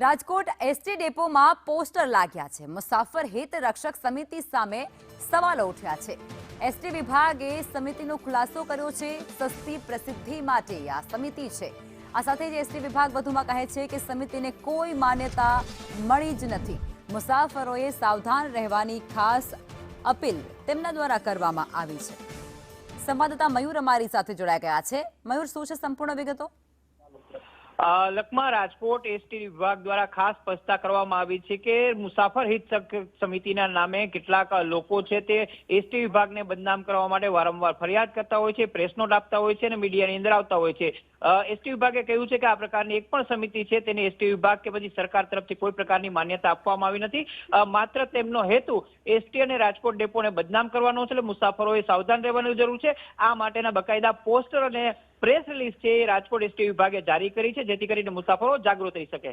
Rajkot ST ડેપોમાં poster લાગ્યા છે। મુસાફર હિત રક્ષક સમિતિ સામે સવાલો ઉઠ્યા છે। એસટી વિભાગે સમિતિનો ખુલાસો કર્યો છે। સસ્તી પ્રસિદ્ધિ માટે આ સમિતિ છે। આ સાથે જ એસટી વિભાગ વધુમાં કહે છે કે સમિતિને કોઈ માન્યતા મળી જ નથી। મુસાફરોએ સાવધાન રહેવાની ખાસ અપીલ તેમના દ્વારા કરવામાં આવી છે। સંવાદદાતા મયુર અમારી સાથે જોડાઈ ગયા છે। મયુર, શું છે સંપૂર્ણ વિગતો? લખમાં રાજકોટ એસટી વિભાગ દ્વારા ખાસ સ્પષ્ટતા કરવામાં આવી છે કે મુસાફર હિત સમિતિના નામે કેટલાક લોકો છે તે એસટી વિભાગને બદનામ કરવા માટે વારંવાર ફરિયાદ કરતા હોય છે, પ્રેસ નોટ આપતા હોય છે અને મીડિયાની અંદર આવતા હોય છે। એસટી વિભાગે કહ્યું છે કે આ પ્રકારની એક પણ સમિતિ છે તેને એસટી વિભાગ કે પછી સરકાર તરફથી કોઈ પ્રકારની માન્યતા આપવામાં આવી નથી। માત્ર તેમનો હેતુ એસટી અને રાજકોટ ડેપોને બદનામ કરવાનો છે। એટલે મુસાફરોએ સાવધાન રહેવાની જરૂર છે। આ માટેના બકાયદા પોસ્ટર અને પ્રેસ રિલીઝ છે એ રાજકોટ એસટી વિભાગે જારી કરી છે, જેથી કરીને મુસાફરો જાગૃત થઈ શકે।